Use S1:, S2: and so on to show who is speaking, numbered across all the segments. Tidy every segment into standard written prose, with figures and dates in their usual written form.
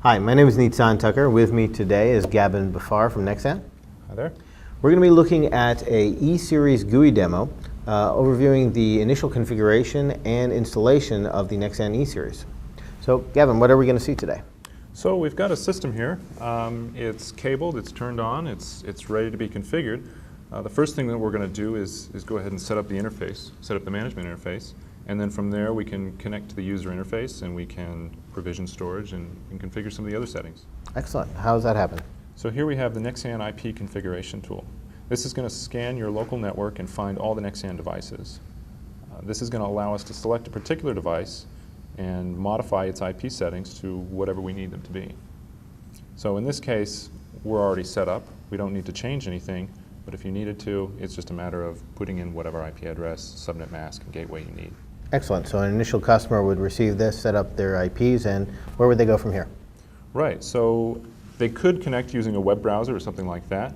S1: Hi, my name is Nexsan Tucker. With me today is Gavin Bafar from Nexsan.
S2: Hi there.
S1: We're going to be looking at a E-Series GUI demo, overviewing the initial configuration and installation of the Nexsan E-Series. So, Gavin, what are we going to see today?
S2: So we've got a system here. It's cabled, it's turned on, it's ready to be configured. The first thing that we're going to do is go ahead and set up the interface, set up the management interface, and then from there we can connect to the user interface and we can provision storage and configure some of the other settings.
S1: Excellent. How does that happen?
S2: So here we have the Nexsan IP configuration tool. This is going to scan your local network and find all the Nexsan devices. This is going to allow us to select a particular device and modify its IP settings to whatever we need them to be. So in this case, we're already set up. We don't need to change anything, but if you needed to, it's just a matter of putting in whatever IP address, subnet mask, and gateway you need.
S1: Excellent. So an initial customer would receive this, set up their IPs, and where would they go from here?
S2: Right. So they could connect using a web browser or something like that.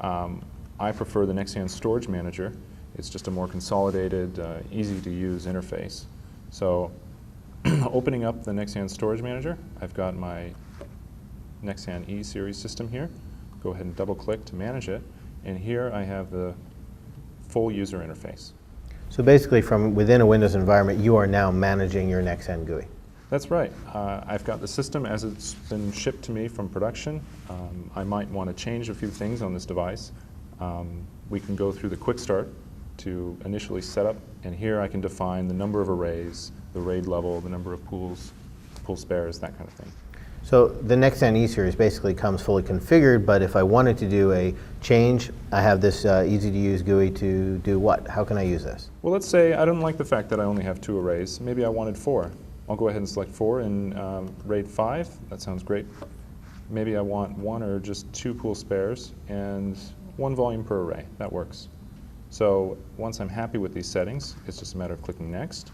S2: I prefer the Nexsan Storage Manager. It's just a more consolidated, easy-to-use interface. So opening up the Nexsan Storage Manager, I've got my Nexsan E-Series system here. Go ahead and double-click to manage it, and here I have the full user interface.
S1: So basically, from within a Windows environment, you are now managing your Nexsan GUI.
S2: That's right. I've got the system as it's been shipped to me from production. I might want to change a few things on this device. We can go through the quick start to initially set up, and here I can define the number of arrays, the RAID level, the number of pools, pool spares, that kind of thing.
S1: So the Nexsan E-Series basically comes fully configured, but if I wanted to do a change, I have this easy-to-use GUI to do what? How can I use this?
S2: Well, let's say I don't like the fact that I only have 2 arrays. Maybe I wanted 4. I'll go ahead and select 4 in RAID 5. That sounds great. Maybe I want 1 or just 2 pool spares and 1 volume per array. That works. So once I'm happy with these settings, it's just a matter of clicking Next.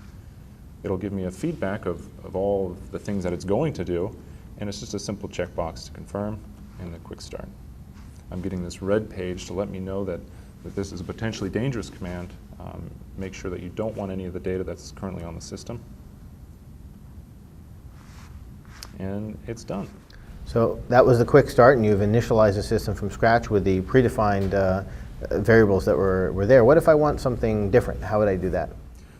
S2: It'll give me a feedback of all of the things that it's going to do, and it's just a simple checkbox to confirm and a quick start. I'm getting this red page to let me know that this is a potentially dangerous command. Make sure that you don't want any of the data that's currently on the system. And it's done.
S1: So that was the quick start, and you've initialized the system from scratch with the predefined variables that were there. What if I want something different? How would I do that?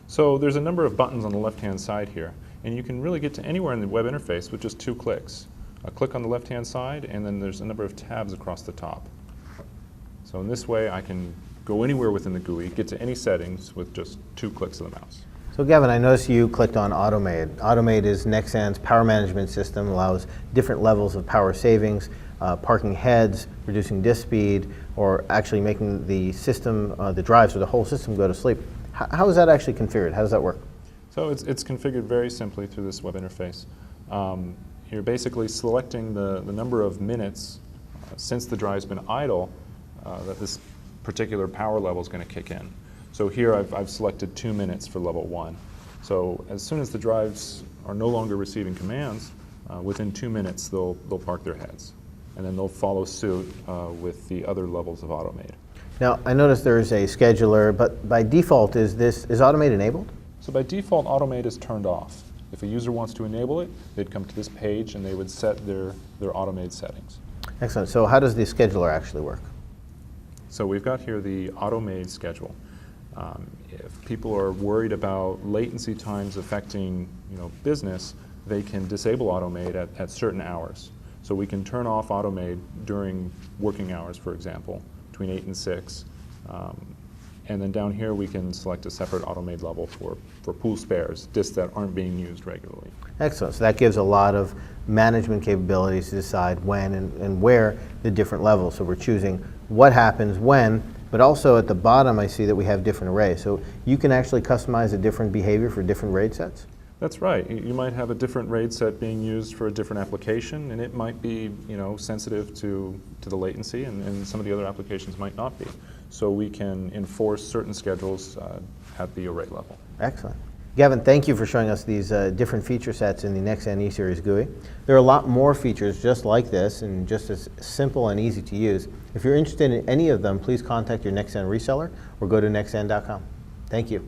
S2: So there's a number of buttons on the left-hand side here, and you can really get to anywhere in the web interface with just 2 clicks. A click on the left-hand side, and then there's a number of tabs across the top. So in this way, I can go anywhere within the GUI, get to any settings with just 2 clicks of the mouse.
S1: So Gavin, I noticed you clicked on Automate. Automate is Nexsan's power management system, allows different levels of power savings, parking heads, reducing disk speed, or actually making the system, the drives, or the whole system go to sleep. How is that actually configured? How does that work?
S2: So it's configured very simply through this web interface. You're basically selecting the number of minutes since the drive's been idle that this particular power level is going to kick in. So here I've selected 2 minutes for level 1. So as soon as the drives are no longer receiving commands, within 2 minutes they'll park their heads. And then they'll follow suit with the other levels of Automate.
S1: Now, I noticed there's a scheduler, but by default, is Automate enabled?
S2: So by default, Automate is turned off. If a user wants to enable it, they'd come to this page and they would set their Automate settings.
S1: Excellent. So how does the scheduler actually work?
S2: So we've got here the Automate schedule. If people are worried about latency times affecting business, they can disable Automate at certain hours. So we can turn off Automate during working hours, for example, between 8 and 6. And then down here we can select a separate Automate level for pool spares, disks that aren't being used regularly.
S1: Excellent. So that gives a lot of management capabilities to decide when and where the different levels. So we're choosing what happens when, but also at the bottom I see that we have different arrays. So you can actually customize a different behavior for different RAID sets?
S2: That's right. You might have a different RAID set being used for a different application, and it might be sensitive to the latency, and some of the other applications might not be. So we can enforce certain schedules at the array level.
S1: Excellent. Gavin, thank you for showing us these different feature sets in the Nexsan E-Series GUI. There are a lot more features just like this and just as simple and easy to use. If you're interested in any of them, please contact your Nexsan reseller or go to nexsan.com. Thank you.